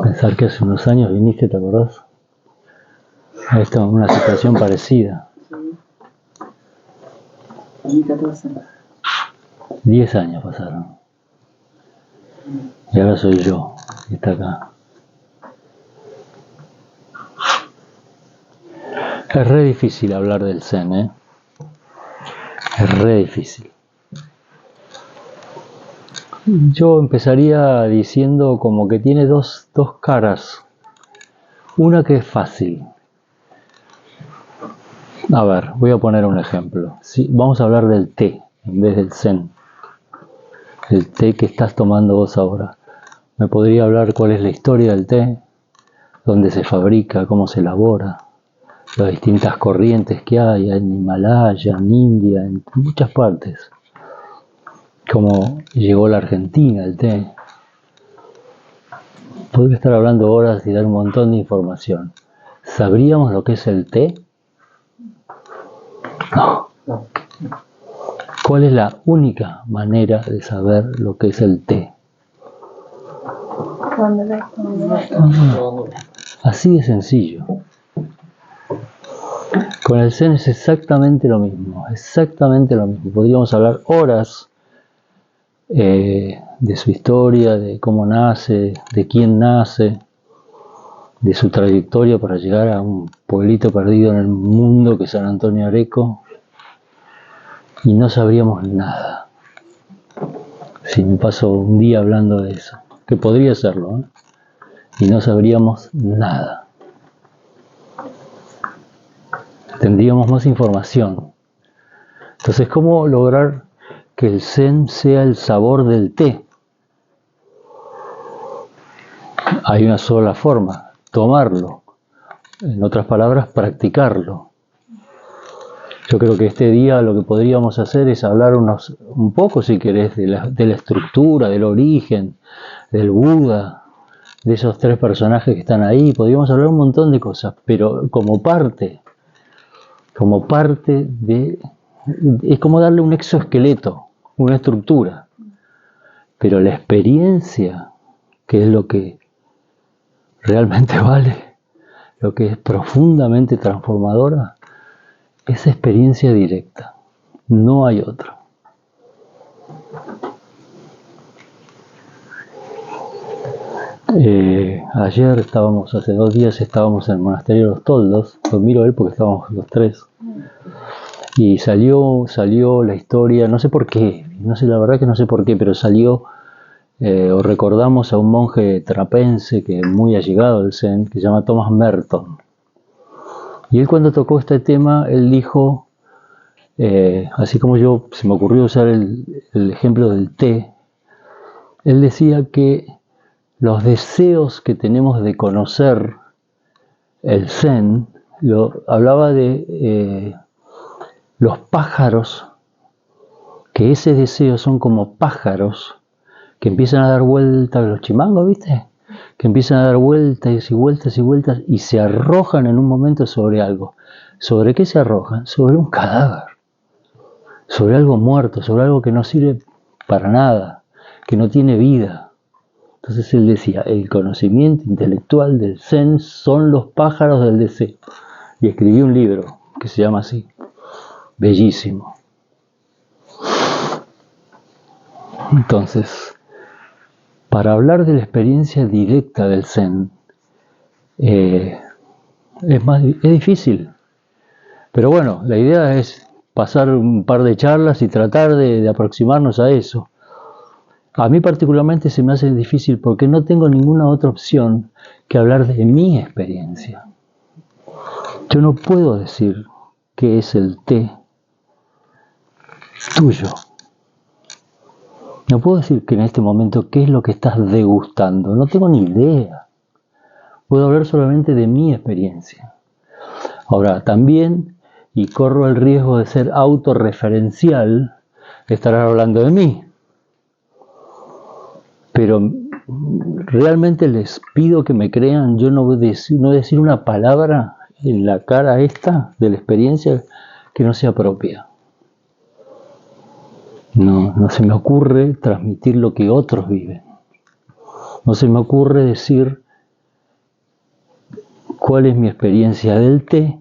Pensar que hace unos años viniste, ¿te acordás? A esta una situación parecida. Sí. 14. 10 años pasaron. Y ahora soy yo, que está acá. Es re difícil hablar del Zen, ¿eh? Es re difícil. Yo empezaría diciendo como que tiene dos caras. Una que es fácil. A ver, voy a poner un ejemplo. Sí, vamos a hablar del té en vez del Zen. El té que estás tomando vos ahora. ¿Me podría hablar cuál es la historia del té? ¿Dónde se fabrica? ¿Cómo se elabora? Las distintas corrientes que hay en Himalaya, en India, en muchas partes. Cómo llegó a la Argentina el té. Podría estar hablando horas y dar un montón de información. ¿Sabríamos lo que es el té? No. ¿Cuál es la única manera de saber lo que es el té? Así de sencillo. Con el Zen es exactamente lo mismo, exactamente lo mismo. Podríamos hablar horas de su historia, de cómo nace, de quién nace, de su trayectoria para llegar a un pueblito perdido en el mundo que es San Antonio Areco, y no sabríamos nada. Si me paso un día hablando de eso, que podría serlo, ¿eh? Y no sabríamos nada. Tendríamos más información. Entonces, ¿cómo lograr que el Zen sea el sabor del té? Hay una sola forma, tomarlo. En otras palabras, practicarlo. Yo creo que este día lo que podríamos hacer es hablar un poco, si querés, de la estructura, del origen, del Buda, de esos 3 personajes que están ahí. Podríamos hablar un montón de cosas, pero como parte de... Es como darle un exoesqueleto, una estructura. Pero la experiencia, que es lo que realmente vale, lo que es profundamente transformadora, es experiencia directa. No hay otra. Ayer hace 2 días estábamos en el monasterio de los Toldos. Lo miro a él porque estábamos los 3. Y salió la historia, no sé por qué, la verdad que no sé por qué, pero salió, o recordamos a un monje trapense que es muy allegado al Zen, que se llama Thomas Merton. Y él, cuando tocó este tema, él dijo, así como se me ocurrió usar el ejemplo del té, él decía que los deseos que tenemos de conocer el Zen, hablaba de los pájaros, que ese deseo son como pájaros que empiezan a dar vueltas, los chimangos, ¿viste? Que empiezan a dar vueltas y vueltas y vueltas y se arrojan en un momento sobre algo. ¿Sobre qué se arrojan? Sobre un cadáver, sobre algo muerto, sobre algo que no sirve para nada, que no tiene vida. Entonces él decía, el conocimiento intelectual del Zen son los pájaros del deseo. Y escribió un libro que se llama así, bellísimo. Entonces, para hablar de la experiencia directa del Zen, es difícil. Pero bueno, la idea es pasar un par de charlas y tratar de aproximarnos a eso. A mí particularmente se me hace difícil porque no tengo ninguna otra opción que hablar de mi experiencia. Yo no puedo decir qué es el té tuyo. No puedo decir que en este momento qué es lo que estás degustando. No tengo ni idea. Puedo hablar solamente de mi experiencia. Ahora, también, y corro el riesgo de ser autorreferencial, estar hablando de mí. Pero realmente les pido que me crean. Yo no voy a decir una palabra en la cara esta de la experiencia que no sea propia. No se me ocurre transmitir lo que otros viven. No se me ocurre decir cuál es mi experiencia del té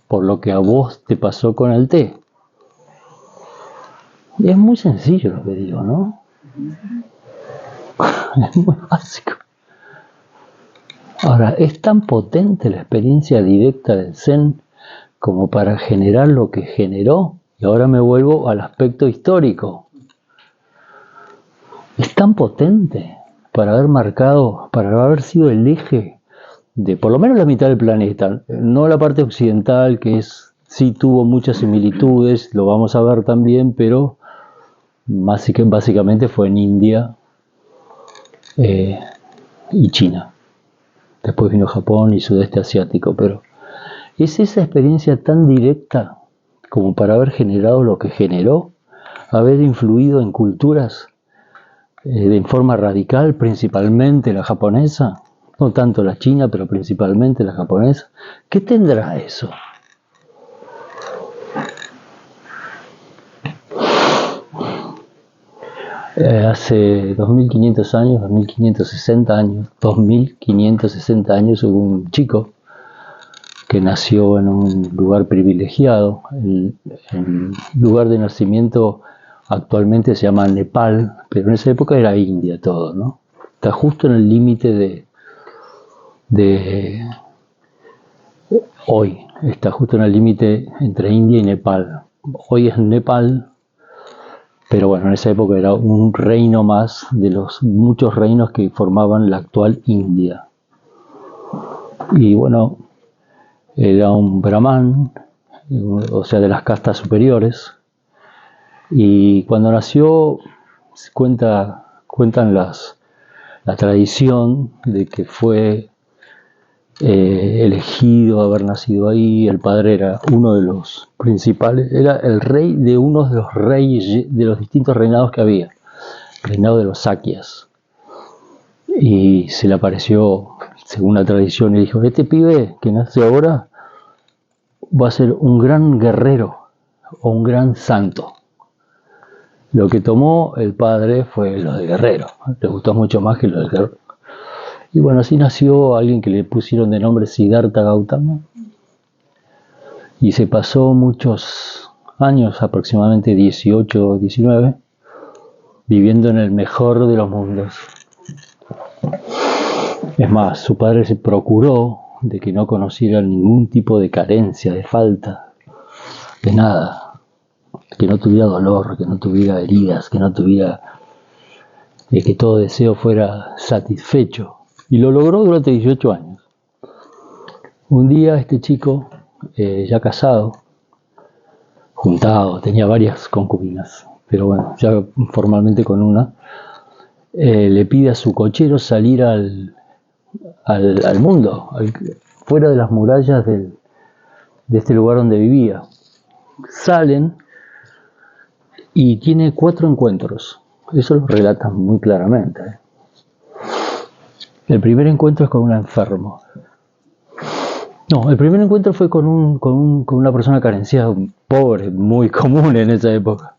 por lo que a vos te pasó con el té. Y es muy sencillo lo que digo, ¿no? Es muy básico. Ahora, es tan potente la experiencia directa del Zen como para generar lo que generó, y ahora me vuelvo al aspecto histórico. Es tan potente para haber marcado, para haber sido el eje de por lo menos la mitad del planeta, no la parte occidental, que sí tuvo muchas similitudes, lo vamos a ver también, pero básicamente fue en India y China. Después vino Japón y sudeste asiático, pero es esa experiencia tan directa como para haber generado lo que generó, haber influido en culturas de forma radical, principalmente la japonesa, no tanto la china, pero principalmente la japonesa. ¿Qué tendrá eso? Hace 2500 años, 2560 años, 2560 años hubo un chico que nació en un lugar privilegiado. El lugar de nacimiento actualmente se llama Nepal, pero en esa época era India todo, ¿no? Está justo en el límite de hoy, está justo en el límite entre India y Nepal. Hoy es Nepal, pero bueno, en esa época era un reino más de los muchos reinos que formaban la actual India. Y bueno, era un brahman, o sea, de las castas superiores, y cuando nació cuentan la tradición de que fue elegido haber nacido ahí. El padre era uno de los principales, era el rey de uno de los reyes de los distintos reinados que había, el reinado de los Sakyas, y se le apareció, según la tradición, y dijo: este pibe que nace ahora va a ser un gran guerrero o un gran santo. Lo que tomó el padre fue lo de guerrero, le gustó mucho más que lo de guerrero. Y bueno, así nació alguien que le pusieron de nombre Siddhartha Gautama, y se pasó muchos años, aproximadamente 18 o 19, viviendo en el mejor de los mundos. Es más, su padre se procuró de que no conociera ningún tipo de carencia, de falta, de nada, que no tuviera dolor, que no tuviera heridas, que no tuviera, de que todo deseo fuera satisfecho. Y lo logró durante 18 años. Un día este chico, ya casado, juntado, tenía varias concubinas, pero bueno, ya formalmente con una, le pide a su cochero salir al mundo, fuera de las murallas de este lugar donde vivía. Salen y tiene 4 encuentros. Eso lo relatan muy claramente. El primer encuentro es con un enfermo. No, el primer encuentro fue con una persona carenciada, pobre, muy común en esa época.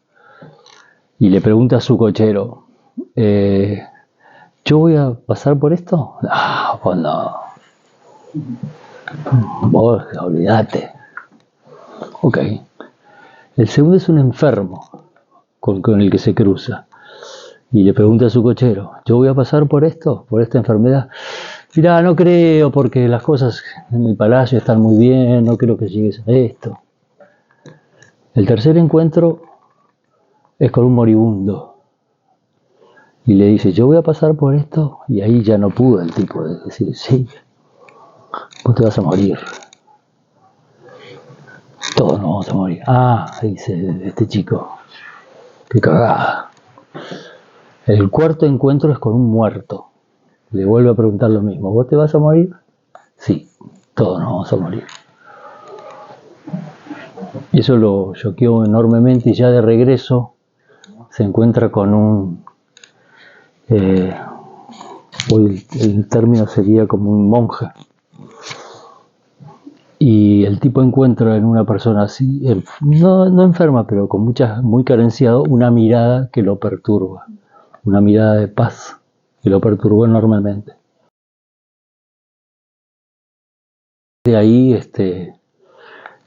Y le pregunta a su cochero: ¿yo voy a pasar por esto? Ah, pues no. Vos, olvídate. Ok. El segundo es un enfermo con el que se cruza. Y le pregunta a su cochero: ¿yo voy a pasar por esto? ¿Por esta enfermedad? Mirá, no creo, porque las cosas en el palacio están muy bien, no creo que llegues a esto. El tercer encuentro es con un moribundo. Y le dice: ¿yo voy a pasar por esto? Y ahí ya no pudo el tipo de decir: sí, vos te vas a morir. Todos nos vamos a morir. Ah, dice este chico, qué cagada. El cuarto encuentro es con un muerto. Le vuelve a preguntar lo mismo: ¿vos te vas a morir? Sí, todos nos vamos a morir. Eso lo choqueó enormemente, y ya de regreso se encuentra con un... hoy el término sería como un monje. Y el tipo encuentra en una persona así, no enferma, pero con muy carenciado, una mirada que lo perturba, una mirada de paz que lo perturbó enormemente. De ahí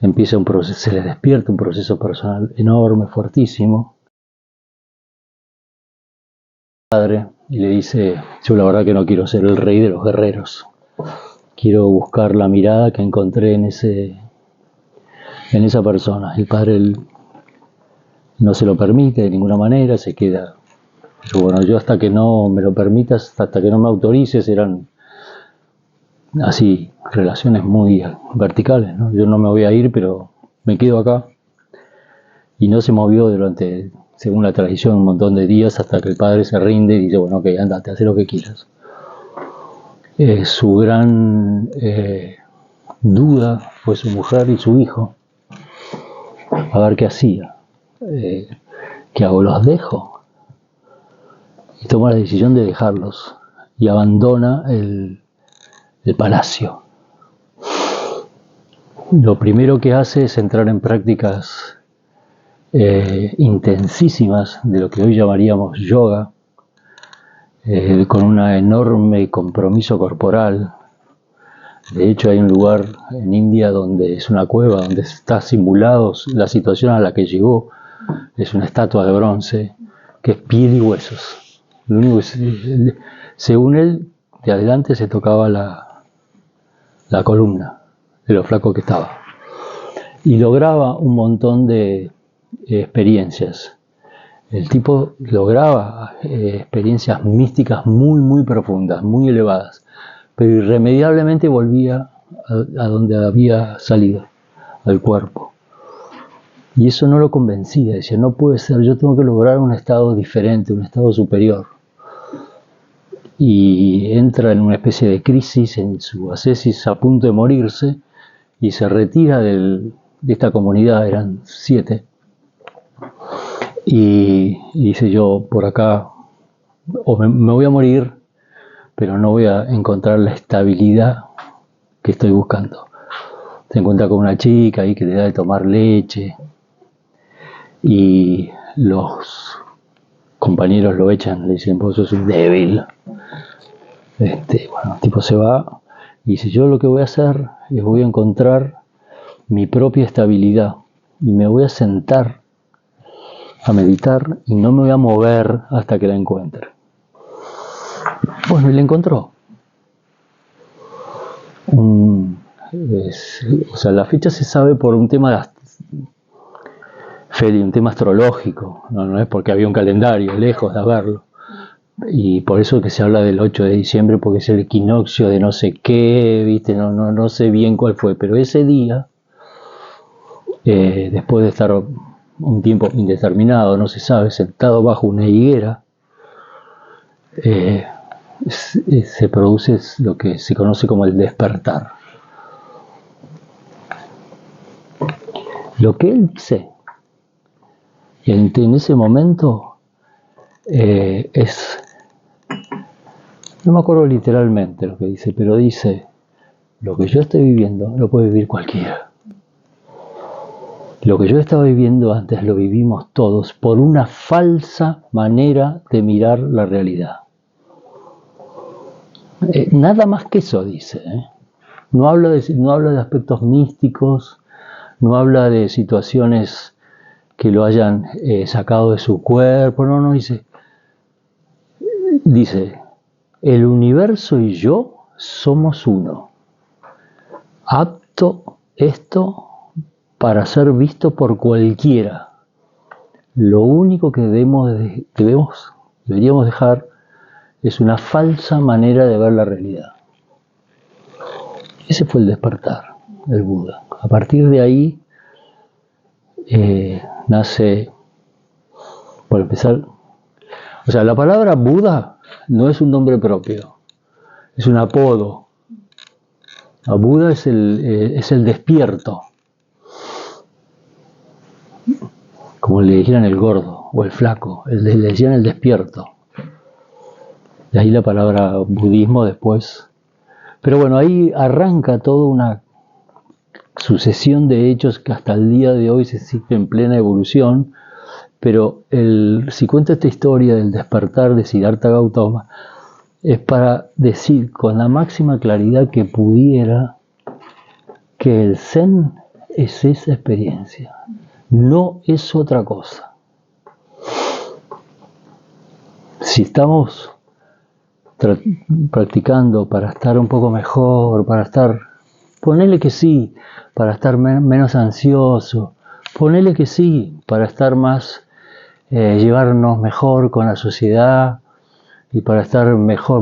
empieza un proceso, se le despierta un proceso personal enorme, fuertísimo. Padre, y le dice: yo la verdad que no quiero ser el rey de los guerreros, quiero buscar la mirada que encontré en esa persona. El padre no se lo permite de ninguna manera, se queda. Pero bueno, yo hasta que no me lo permitas, hasta que no me autorices, eran así, relaciones muy verticales, ¿no? Yo no me voy a ir, pero me quedo acá. Y no se movió durante, según la tradición, un montón de días, hasta que el padre se rinde y dice: bueno, ok, andate, haz lo que quieras. Su gran duda fue su mujer y su hijo, a ver qué hacía. ¿Qué hago? ¿Los dejo? Y toma la decisión de dejarlos y abandona el palacio. Lo primero que hace es entrar en prácticas intensísimas de lo que hoy llamaríamos yoga, con un enorme compromiso corporal. De hecho, hay un lugar en India donde es una cueva, donde está simulado la situación a la que llegó. Es una estatua de bronce que es piel y huesos. Lo único que según él, de adelante se tocaba la columna de lo flaco que estaba. Y lograba un montón de experiencias. El tipo lograba experiencias místicas muy, muy profundas, muy elevadas, pero irremediablemente volvía a donde había salido, al cuerpo. Y eso no lo convencía, decía: no puede ser, yo tengo que lograr un estado diferente, un estado superior. Y entra en una especie de crisis, en su ascesis, a punto de morirse, y se retira de esta comunidad, eran 7, y dice: yo por acá o me voy a morir, pero no voy a encontrar la estabilidad que estoy buscando. Se encuentra con una chica ahí que le da de tomar leche, y los compañeros lo echan, le dicen: vos sos un débil. Bueno, el tipo se va y dice: yo lo que voy a hacer es voy a encontrar mi propia estabilidad y me voy a sentar a meditar y no me voy a mover hasta que la encuentre. Bueno, y la encontró. La fecha se sabe por un tema un tema astrológico, no es porque había un calendario, lejos de haberlo. Y por eso que se habla del 8 de diciembre, porque es el equinoccio de no sé qué, ¿viste? No sé bien cuál fue, pero ese día, después de estar un tiempo indeterminado, no se sabe, sentado bajo una higuera, se produce lo que se conoce como el despertar. Lo que él dice en ese momento es, no me acuerdo literalmente lo que dice, pero dice: lo que yo estoy viviendo lo puede vivir cualquiera. Lo que yo estaba viviendo antes lo vivimos todos por una falsa manera de mirar la realidad. Nada más que eso dice. No habla de aspectos místicos, no habla de situaciones que lo hayan sacado de su cuerpo, no, dice: el universo y yo somos uno, apto esto para ser visto por cualquiera. Lo único que deberíamos dejar es una falsa manera de ver la realidad. Ese fue el despertar del Buda. A partir de ahí nace, por empezar, la palabra Buda no es un nombre propio, es un apodo. A Buda es el despierto, como le dijeran el gordo o el flaco, le decían el despierto. De ahí la palabra budismo después. Pero bueno, ahí arranca toda sucesión de hechos que hasta el día de hoy se sigue en plena evolución, pero si cuento esta historia del despertar de Siddhartha Gautama, es para decir con la máxima claridad que pudiera que el Zen es esa experiencia, no es otra cosa. Si estamos practicando para estar un poco mejor, para estar, ponele que sí, para estar menos ansioso, ponele que sí, para estar más, llevarnos mejor con la sociedad y para estar mejor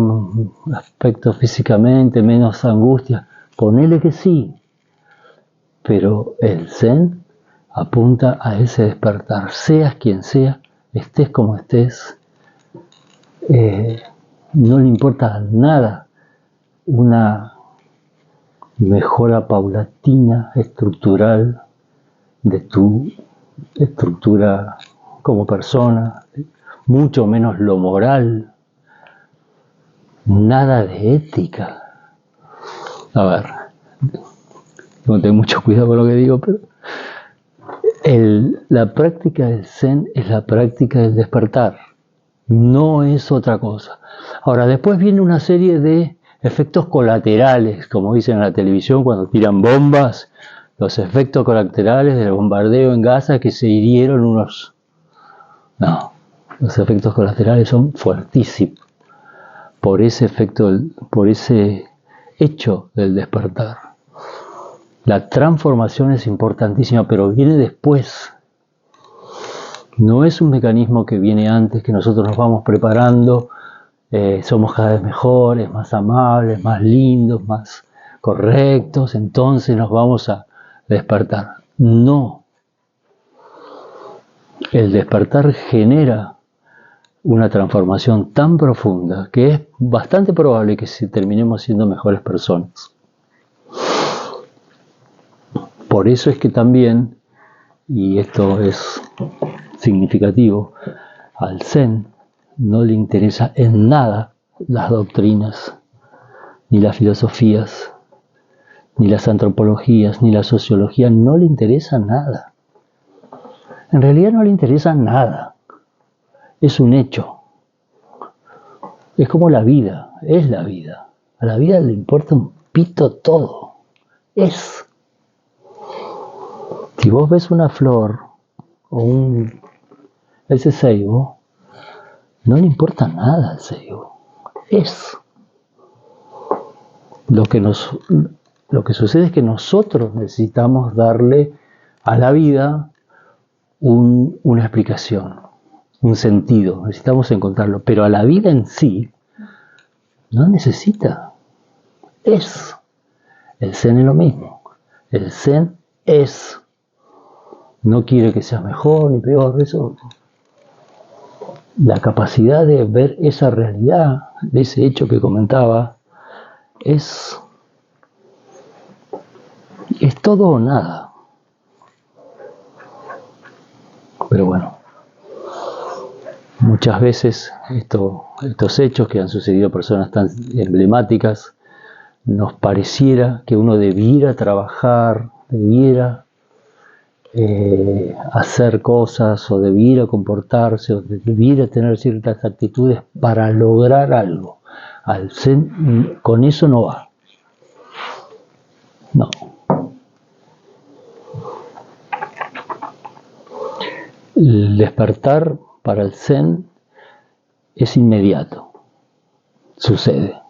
aspecto físicamente, menos angustia, ponele que sí, pero el Zen apunta a ese despertar, seas quien sea, estés como estés, no le importa nada una mejora paulatina, estructural, de tu estructura como persona, mucho menos lo moral, nada de ética. A ver, tengo que tener mucho cuidado con lo que digo, pero la práctica del Zen es la práctica del despertar, no es otra cosa. Ahora, después viene una serie de efectos colaterales, como dicen en la televisión cuando tiran bombas, los efectos colaterales del bombardeo en Gaza, que se hirieron unos... No, los efectos colaterales son fuertísimos por ese efecto, por ese hecho del despertar. La transformación es importantísima, pero viene después. No es un mecanismo que viene antes, que nosotros nos vamos preparando, somos cada vez mejores, más amables, más lindos, más correctos, entonces nos vamos a despertar. No. El despertar genera una transformación tan profunda que es bastante probable que terminemos siendo mejores personas. Por eso es que también, y esto es significativo, al Zen no le interesa en nada las doctrinas, ni las filosofías, ni las antropologías, ni la sociología, no le interesa nada. En realidad no le interesa nada. Es un hecho. Es como la vida, es la vida. A la vida le importa un pito todo. Es. Si vos ves una flor o ese ceibo, no le importa nada al ceibo. Es. Lo que sucede es que nosotros necesitamos darle a la vida una explicación, un sentido. Necesitamos encontrarlo. Pero a la vida en sí no necesita. Es. El Zen es lo mismo. El Zen es. No quiere que seas mejor ni peor. Eso. La capacidad de ver esa realidad, de ese hecho que comentaba, es todo o nada. Pero bueno, muchas veces estos hechos que han sucedido a personas tan emblemáticas, nos pareciera que uno debiera trabajar, debiera hacer cosas, o debiera comportarse, o debiera tener ciertas actitudes para lograr algo. Al Zen con eso no va. No. El despertar para el Zen es inmediato. Sucede.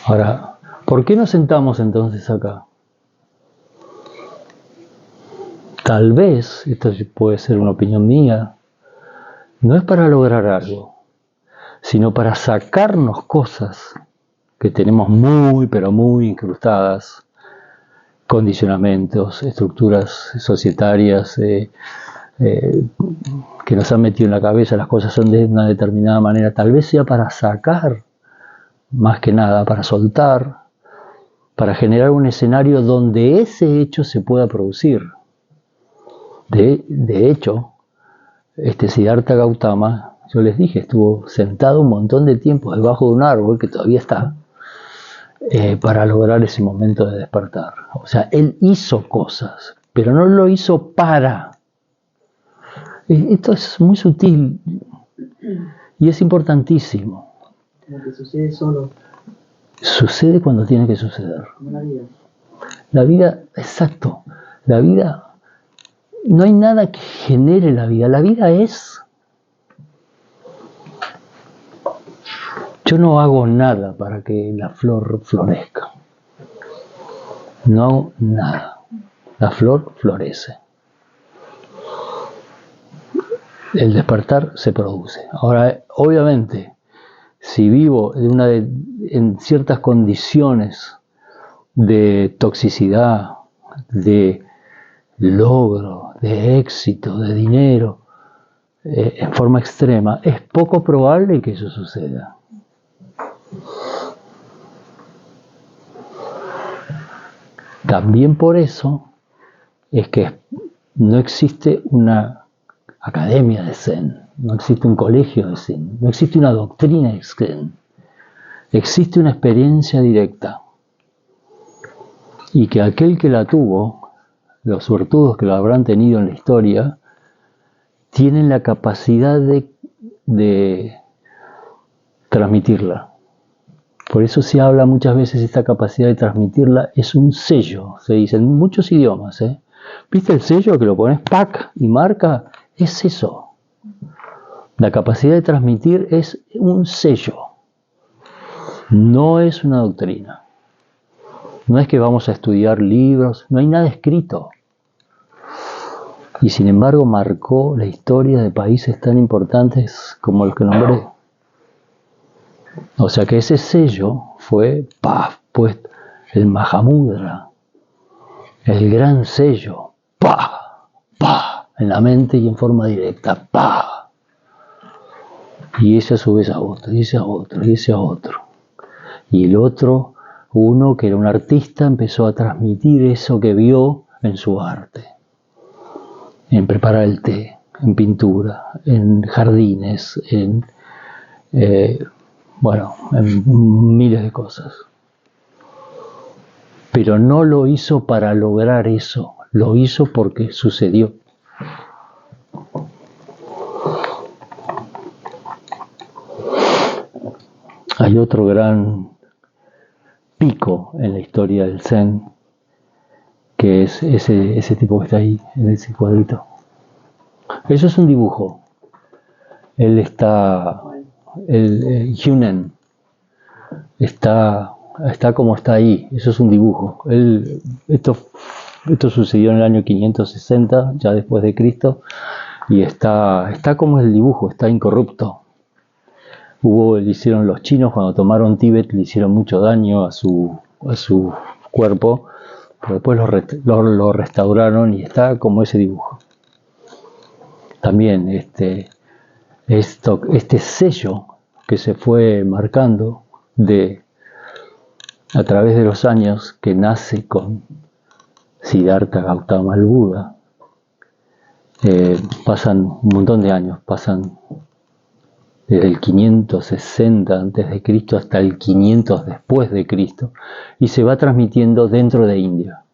Ahora, ¿por qué nos sentamos entonces acá? Tal vez, esto puede ser una opinión mía, no es para lograr algo, sino para sacarnos cosas que tenemos muy, pero muy incrustadas, condicionamientos, estructuras societarias que nos han metido en la cabeza, las cosas son de una determinada manera. Tal vez sea para sacar, más que nada, para soltar, para generar un escenario donde ese hecho se pueda producir. De hecho, Siddhartha Gautama, yo les dije, estuvo sentado un montón de tiempo debajo de un árbol que todavía está, para lograr ese momento de despertar. O sea, él hizo cosas, pero no lo hizo para. Esto es muy sutil y es importantísimo. Como que sucede solo. Sucede cuando tiene que suceder. Como la vida. La vida, exacto. La vida, no hay nada que genere la vida. La vida es. Yo no hago nada para que la flor florezca. No hago nada. La flor florece. El despertar se produce. Ahora, obviamente, si vivo en ciertas condiciones de toxicidad, de logro, de éxito, de dinero, en forma extrema, es poco probable que eso suceda. También por eso es que no existe una academia de Zen, no existe un colegio de Zen, no existe una doctrina de Zen, existe una experiencia directa. Y que aquel que la tuvo, los suertudos que la habrán tenido en la historia, tienen la capacidad de transmitirla. Por eso se habla muchas veces de esta capacidad de transmitirla, es un sello, se dice en muchos idiomas. ¿Viste el sello que lo pones ¡pac! Y marca? Es eso. La capacidad de transmitir es un sello, no es una doctrina. No es que vamos a estudiar libros, no hay nada escrito. Y sin embargo marcó la historia de países tan importantes como los que nombré. O sea que ese sello fue, pues el Mahamudra, el gran sello, en la mente y en forma directa, y ese a su vez a otro, y ese a otro, y ese a otro. Y el otro, uno que era un artista, empezó a transmitir eso que vio en su arte, en preparar el té, en pintura, en jardines, en miles de cosas. Pero no lo hizo para lograr eso, lo hizo porque sucedió. Hay otro gran pico en la historia del Zen, que es ese tipo que está ahí, en ese cuadrito. Eso es un dibujo. Él está, Hunen, está como está ahí, eso es un dibujo. Esto sucedió en el año 560, ya después de Cristo, y está como el dibujo, está incorrupto. Le hicieron los chinos cuando tomaron Tíbet, le hicieron mucho daño a su cuerpo, pero después lo restauraron y está como ese dibujo. También este sello que se fue marcando a través de los años, que nace con Siddhartha Gautama el Buda, pasan un montón de años, pasan desde el 560 a.C. hasta el 500 después de Cristo, y se va transmitiendo dentro de India,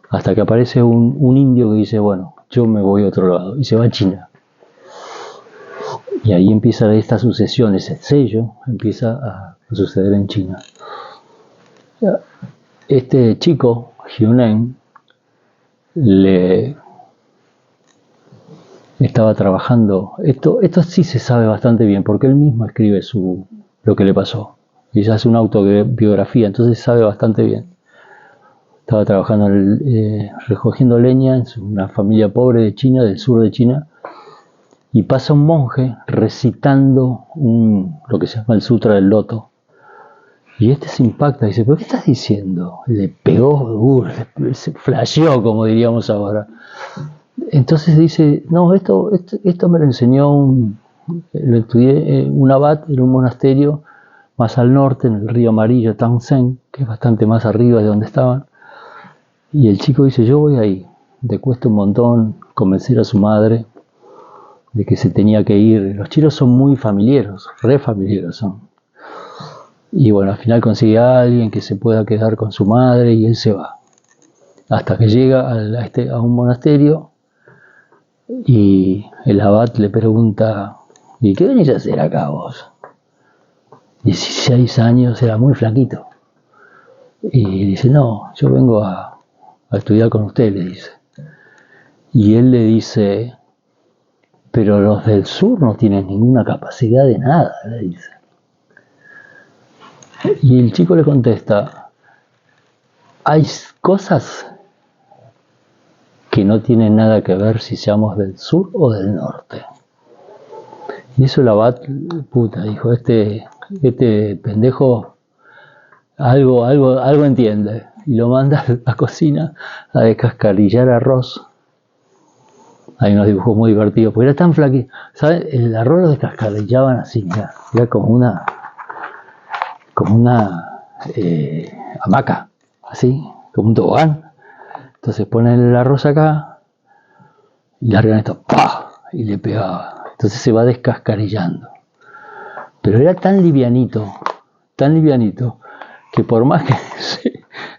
hasta que aparece un indio que dice, bueno, yo me voy a otro lado, y se va a China. Y ahí empieza esta sucesión, ese sello empieza a suceder en China. Este chico, Hunen, estaba trabajando, esto sí se sabe bastante bien, porque él mismo escribe lo que le pasó, y se hace una autobiografía, entonces sabe bastante bien. Estaba trabajando recogiendo leña en una familia pobre de China, del sur de China, y pasa un monje recitando lo que se llama el Sutra del Loto. Y se impacta y dice, ¿pero qué estás diciendo? Le pegó, se flasheó, como diríamos ahora. Entonces dice, no, esto me lo enseñó lo estudié un abad en un monasterio más al norte, en el río Amarillo, Tangsen, que es bastante más arriba de donde estaban. Y el chico dice, yo voy ahí. Le cuesta un montón convencer a su madre de que se tenía que ir. Los chinos son muy familiares, re familiares son. Y bueno, al final consigue a alguien que se pueda quedar con su madre y él se va. Hasta que llega a un monasterio y el abad le pregunta: ¿y qué venís a hacer acá vos? 16 años, era muy flaquito. Y dice: no, yo vengo a estudiar con usted, le dice. Y él le dice: pero los del sur no tienen ninguna capacidad de nada, le dice. Y el chico le contesta: hay cosas que no tienen nada que ver si seamos del sur o del norte. Y eso el abad, dijo, este pendejo algo entiende. Y lo manda a la cocina a descascarillar arroz. Hay unos dibujos muy divertidos, porque era tan flaquito. ¿Sabes? El arroz lo descascarillaban así, mira, era como una hamaca, así, como un tobogán. Entonces ponen el arroz acá y largan esto, ¡pah! Y le pegaba. Entonces se va descascarillando. Pero era tan livianito, que por más que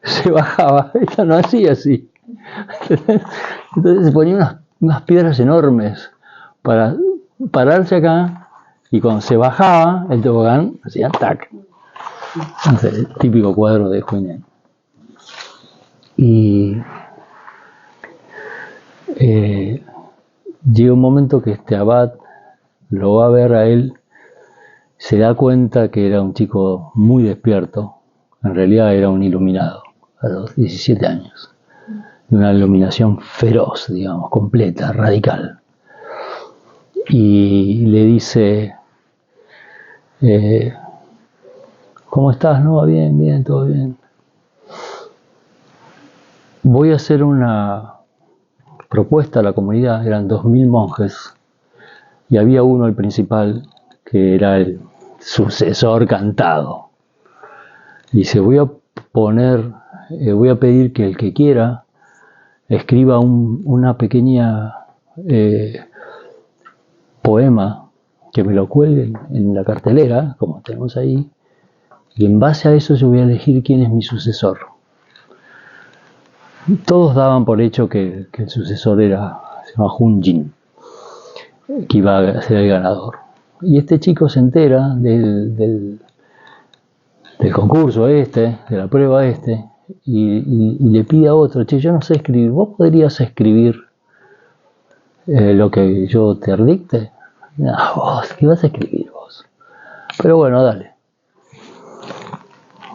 se bajaba, ella no hacía así. Entonces se ponía unas piedras enormes para pararse acá, y cuando se bajaba el tobogán hacía tac. Entonces, el típico cuadro de Junín. Y llega un momento que este abad lo va a ver a él, se da cuenta que era un chico muy despierto, en realidad era un iluminado a los 17 años, de una iluminación feroz, digamos, completa, radical. Y le dice: ¿cómo estás? No, bien, todo bien. Voy a hacer una propuesta a la comunidad. Eran 2000 monjes y había uno, el principal, que era el sucesor cantado. Dice: voy a pedir que el que quiera escriba una pequeña poema, que me lo cuelguen en la cartelera, como tenemos ahí, y en base a eso yo voy a elegir quién es mi sucesor. Todos daban por hecho que el sucesor se llama Hun Jin, que iba a ser el ganador. Y este chico se entera del concurso de la prueba y le pide a otro: che, yo no sé escribir, ¿vos podrías escribir lo que yo te dicte? No, vos, ¿qué vas a escribir vos? Pero bueno, dale.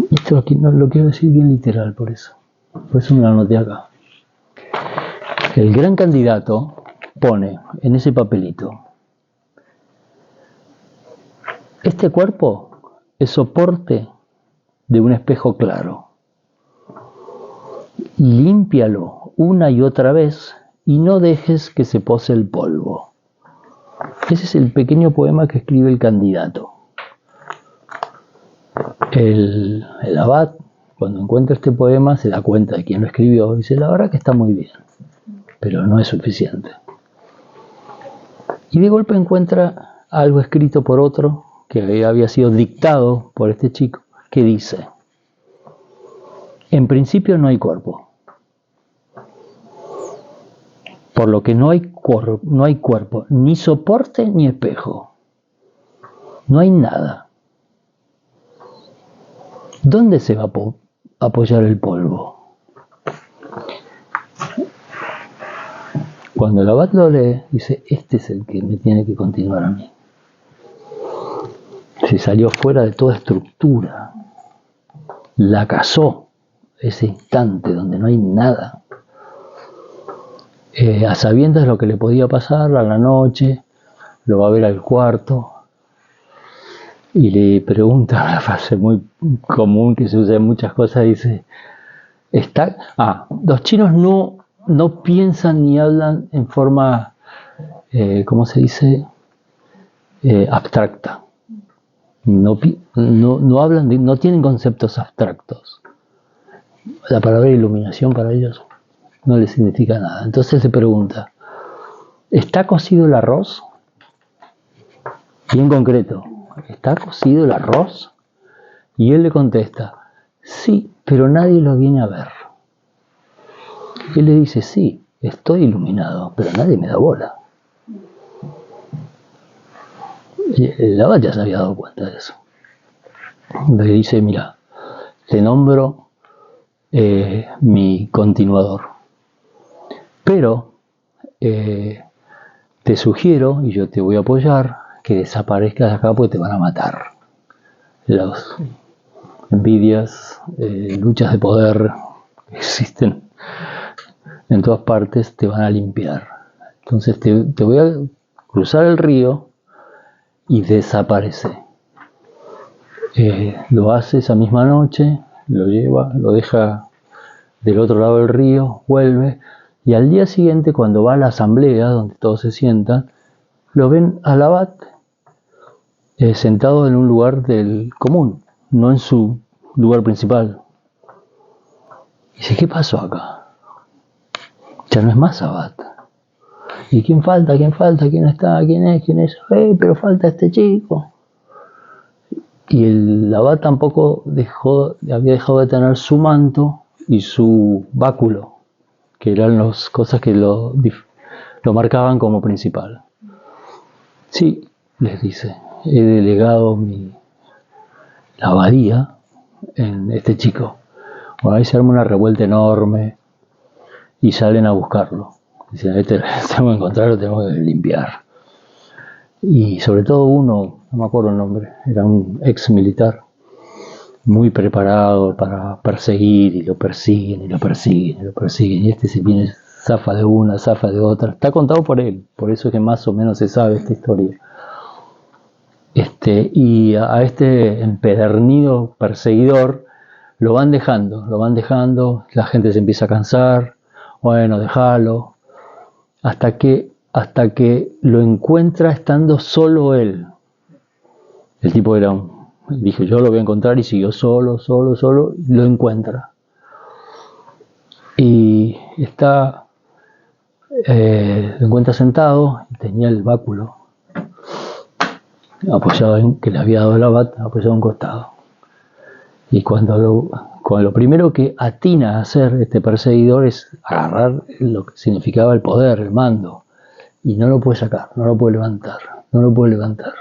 Esto no lo quiero decir bien literal, por eso me lo anoté acá. El gran candidato pone en ese papelito: este cuerpo es soporte de un espejo claro. Límpialo una y otra vez y no dejes que se pose el polvo. Ese es el pequeño poema que escribe el candidato. El abad, cuando encuentra este poema, se da cuenta de quién lo escribió y dice: la verdad que está muy bien, pero no es suficiente. Y de golpe encuentra algo escrito por otro, que había sido dictado por este chico, que dice: en principio no hay cuerpo, por lo que no hay cuerpo, ni soporte ni espejo. No hay nada. ¿Dónde se va a apoyar el polvo? Cuando el abad lo lee, dice: este es el que me tiene que continuar a mí. Se salió fuera de toda estructura. La cazó ese instante donde no hay nada. A sabiendas de lo que le podía pasar a la noche, lo va a ver al cuarto y le pregunta una frase muy común que se usa en muchas cosas. Dice: los chinos no piensan ni hablan en forma, ¿cómo se dice? Abstracta. No hablan no tienen conceptos abstractos. La palabra iluminación para ellos no les significa nada. Entonces se pregunta: ¿está cocido el arroz? Bien concreto: ¿está cocido el arroz? Y él le contesta, sí, pero nadie lo viene a ver. Él le dice, sí, estoy iluminado, pero nadie me da bola. El abad ya se había dado cuenta de eso. Le dice, mira, te nombro mi continuador, pero te sugiero, y yo te voy a apoyar, que desaparezcas de acá porque te van a matar. Las envidias, luchas de poder que existen en todas partes te van a limpiar. Entonces te voy a cruzar el río y desaparece. Lo hace esa misma noche, lo lleva, lo deja del otro lado del río, vuelve, y al día siguiente, cuando va a la asamblea, donde todos se sientan, lo ven al abad sentado en un lugar del común, no en su lugar principal. Y dice, ¿qué pasó acá? Ya no es más abad. ¿Y quién falta? ¿Quién falta? ¿Quién está? ¿Quién es? ¿Quién es? Pero falta este chico. Y el abad tampoco había dejado de tener su manto y su báculo, que eran las cosas que lo marcaban como principal. Sí, les dice, he delegado la abadía en este chico. Bueno, ahí se arma una revuelta enorme y salen a buscarlo. Dicen, este tenemos que encontrarlo, tenemos que limpiar. Y sobre todo uno, no me acuerdo el nombre, era un ex militar, muy preparado para perseguir, y lo persiguen, y lo persiguen, y lo persiguen, y este se viene, zafa de una, zafa de otra. Está contado por él, por eso es que más o menos se sabe esta historia. Y a este empedernido perseguidor lo van dejando, la gente se empieza a cansar, bueno, déjalo, hasta que lo encuentra estando solo él. El tipo dijo, yo lo voy a encontrar, y siguió solo, lo encuentra. Y lo encuentra sentado, y tenía el báculo apoyado que le había dado el abad, apoyado a un costado. Y cuando lo primero que atina a hacer este perseguidor es agarrar lo que significaba el poder, el mando, y no lo puede sacar, no lo puede levantar.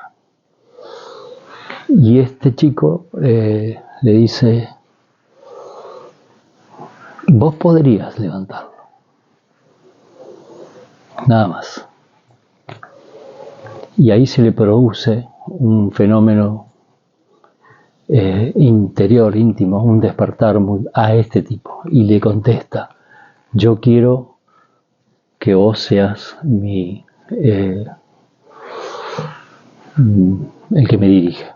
Y este chico le dice, vos podrías levantarlo, nada más. Y ahí se le produce un fenómeno interior, íntimo, un despertar a este tipo, y le contesta, yo quiero que vos seas el que me dirige.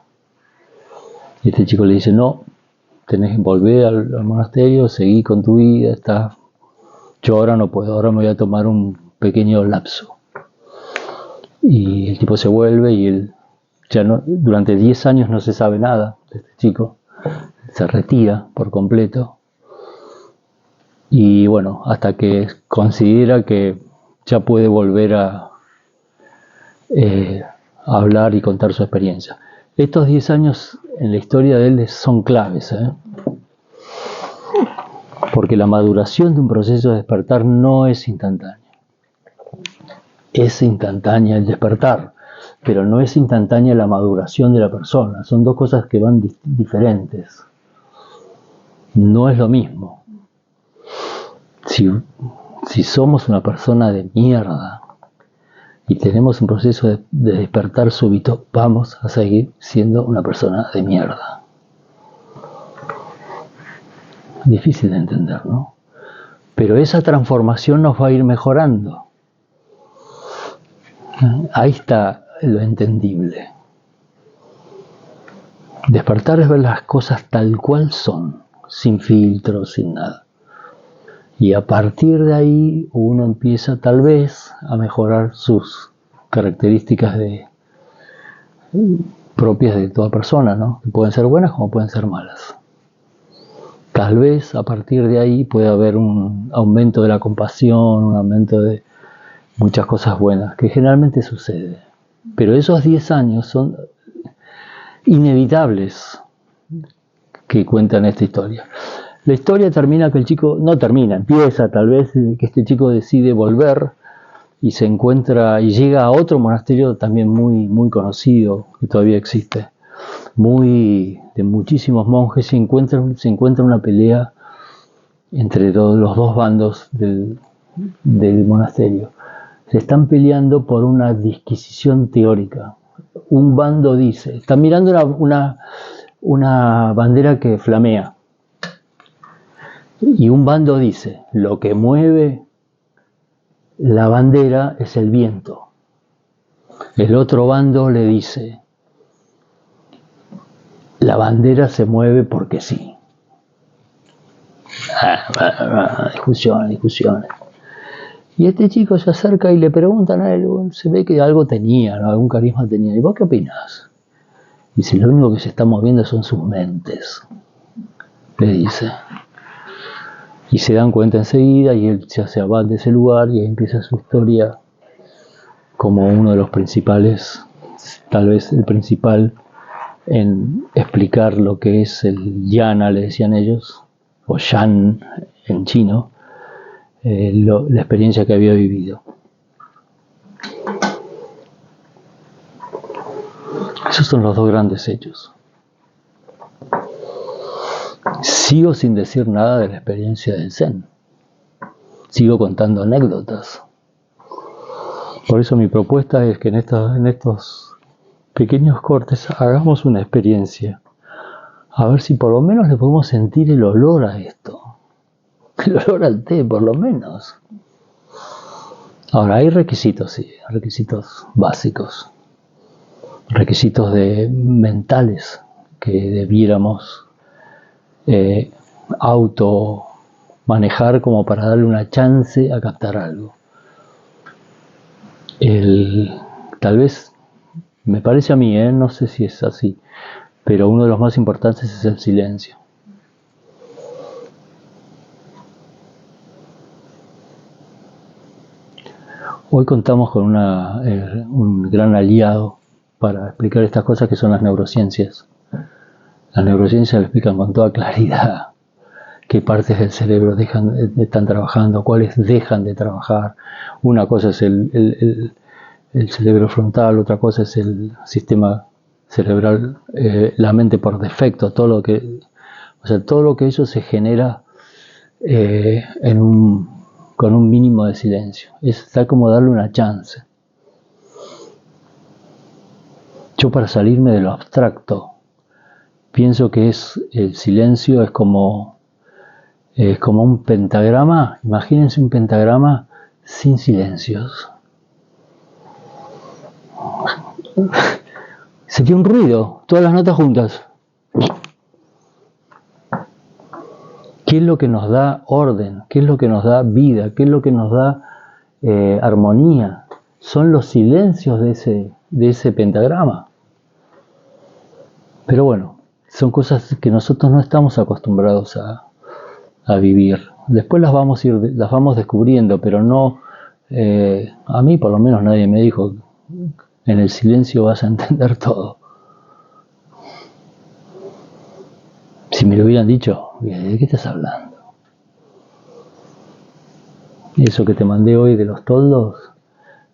Y este chico le dice, no, tenés que volver al monasterio, seguí con tu vida, yo ahora no puedo, ahora me voy a tomar un pequeño lapso. Y el tipo se vuelve, y él durante 10 años no se sabe nada de este chico, se retira por completo, y bueno, hasta que considera que ya puede volver a hablar y contar su experiencia. Estos 10 años en la historia de él son claves, porque la maduración de un proceso de despertar no es instantánea. Es instantánea el despertar, pero no es instantánea la maduración de la persona. Son dos cosas que van diferentes. No es lo mismo. Si somos una persona de mierda y tenemos un proceso de despertar súbito, vamos a seguir siendo una persona de mierda. Difícil de entender, ¿no? Pero esa transformación nos va a ir mejorando. Ahí está lo entendible. Despertar es ver las cosas tal cual son, sin filtros, sin nada. Y a partir de ahí uno empieza tal vez a mejorar sus características propias de toda persona, ¿no? Que pueden ser buenas como pueden ser malas. Tal vez a partir de ahí puede haber un aumento de la compasión, un aumento de muchas cosas buenas, que generalmente sucede. Pero esos 10 años son inevitables. que cuentan esta historia. La historia termina que el chico, no termina, empieza tal vez que este chico decide volver y se encuentra y llega a otro monasterio también muy, muy conocido, que todavía existe, de muchísimos monjes, y se encuentra una pelea entre los dos bandos del monasterio. Se están peleando por una disquisición teórica. Un bando dice, están mirando una bandera que flamea, y un bando dice, lo que mueve la bandera es el viento. El otro bando le dice, la bandera se mueve porque sí. Discusiones. Y este chico se acerca y le preguntan a él, se ve que algo tenía, ¿no? Algún carisma tenía. ¿Y vos qué opinás? Dice, lo único que se está moviendo son sus mentes, le dice. Y se dan cuenta enseguida y él se va de ese lugar y ahí empieza su historia como uno de los principales, tal vez el principal, en explicar lo que es el yana, le decían ellos, o yan en chino, la experiencia que había vivido. Esos son los dos grandes hechos. Sigo sin decir nada de la experiencia del Zen. Sigo contando anécdotas. Por eso mi propuesta es que en estos pequeños cortes hagamos una experiencia. A ver si por lo menos le podemos sentir el olor a esto. El olor al té, por lo menos. Ahora, hay requisitos, sí, requisitos básicos. Requisitos mentales que debiéramos auto manejar como para darle una chance a captar algo. Tal vez, me parece a mí, no sé si es así, pero uno de los más importantes es el silencio. Hoy contamos con un gran aliado para explicar estas cosas que son las neurociencias. Las neurociencias lo explican con toda claridad. Qué partes del cerebro están trabajando, cuáles dejan de trabajar. Una cosa es el cerebro frontal, otra cosa es el sistema cerebral, la mente por defecto, todo lo que eso se genera con un mínimo de silencio. Está como darle una chance. Yo, para salirme de lo abstracto, pienso que el silencio es como un pentagrama. Imagínense un pentagrama sin silencios. Sería un ruido, todas las notas juntas. ¿Qué es lo que nos da orden? ¿Qué es lo que nos da vida? ¿Qué es lo que nos da armonía? Son los silencios de ese pentagrama. Pero bueno, son cosas que nosotros no estamos acostumbrados a vivir. Después las vamos descubriendo, pero no, a mí por lo menos nadie me dijo, en el silencio vas a entender todo. Si me lo hubieran dicho, ¿de qué estás hablando? Eso que te mandé hoy de los toldos,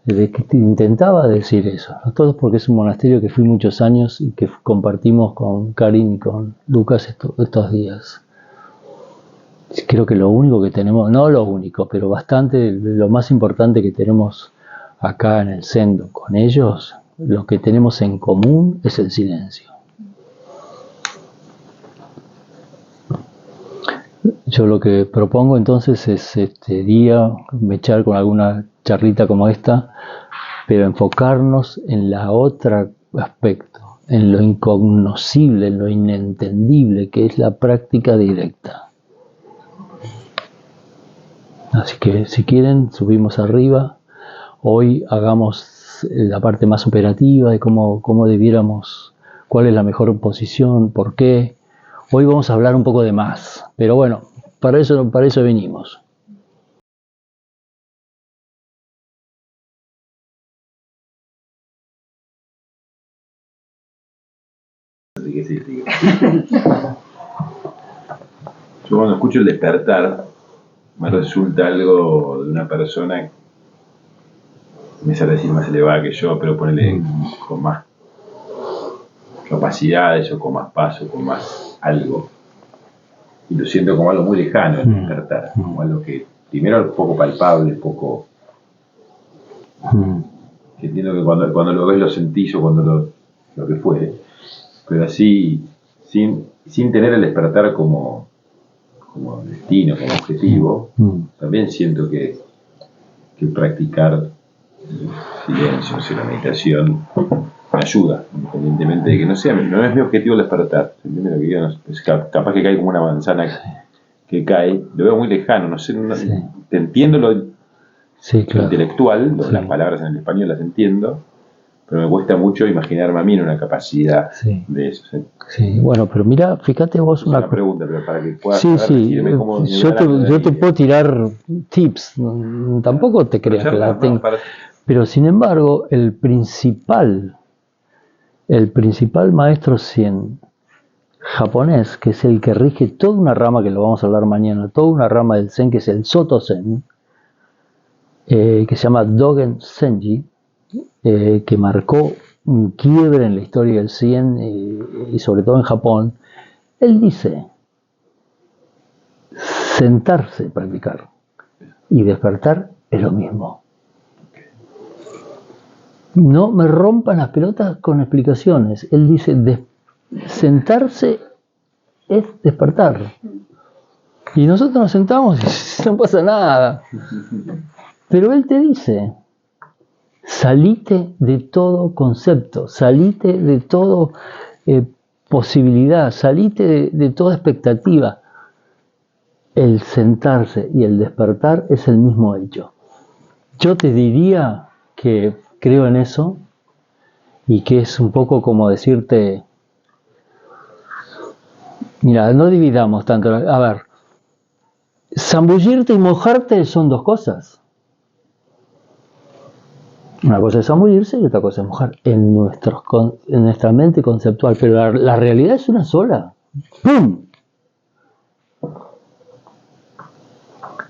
de que te intentaba decir eso. Los toldos, porque es un monasterio que fui muchos años y que compartimos con Karin y con Lucas estos días. Creo que lo único que tenemos, no lo único, pero bastante, lo más importante que tenemos acá en el Zendo con ellos, lo que tenemos en común es el silencio. Yo lo que propongo entonces es este día echar con alguna charlita como esta, pero enfocarnos en la otra aspecto, en lo incognoscible, en lo inentendible, que es la práctica directa. Así que si quieren, subimos arriba. Hoy hagamos la parte más operativa de cómo debiéramos, cuál es la mejor posición, por qué. Hoy vamos a hablar un poco de más, pero bueno, para eso venimos. Así que sí. Yo cuando escucho el despertar, me resulta algo de una persona, me sale decir más elevada que yo, pero ponele con más capacidades o con más paso, con más algo. Y lo siento como algo muy lejano el despertar, como algo que primero es poco palpable, poco... que entiendo que cuando lo ves lo sentís o cuando lo que fuere, pero así, sin tener el despertar como destino, como objetivo, también siento que practicar el silencio, o sea, la meditación, me ayuda, independientemente de que no es mi objetivo el despertar. ¿Entiendes lo que digo? Es capaz que cae como una manzana que cae, lo veo muy lejano, no sé, te entiendo lo intelectual, las palabras en el español las entiendo, pero me cuesta mucho imaginarme a mí en una capacidad de eso. Sí, bueno, pero mira, fíjate vos una pregunta, pero para que puedas decirme cómo yo te puedo tirar tips, tampoco te creas que la tengo. Pero sin embargo, el principal maestro zen japonés, que es el que rige toda una rama, que lo vamos a hablar mañana, toda una rama del zen, que es el Soto Zen, que se llama Dogen Zenji, que marcó un quiebre en la historia del zen y sobre todo en Japón. Él dice: sentarse, practicar y despertar es lo mismo. No me rompan las pelotas con explicaciones. Él dice: sentarse es despertar. Y nosotros nos sentamos y no pasa nada. Pero él te dice: salite de todo concepto, salite de todo posibilidad, salite de toda expectativa. El sentarse y el despertar es el mismo hecho. Yo te diría que creo en eso y que es un poco como decirte: mira, no dividamos tanto. A ver, zambullirte y mojarte son dos cosas. Una cosa es zambullirse y otra cosa es mojar en nuestra mente conceptual, pero la realidad es una sola. ¡Pum!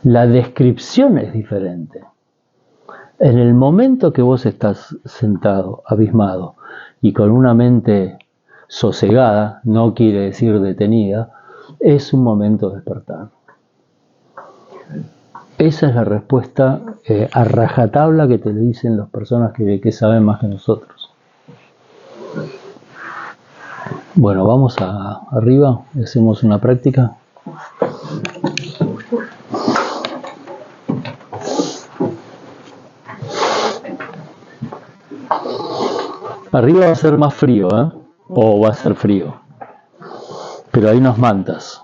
La descripción es diferente. En el momento que vos estás sentado, abismado, y con una mente sosegada, no quiere decir detenida, es un momento de despertar. Esa es la respuesta a rajatabla que te dicen las personas que saben más que nosotros. Bueno, vamos arriba, hacemos una práctica. Arriba va a ser más frío, o va a ser frío, pero hay unas mantas.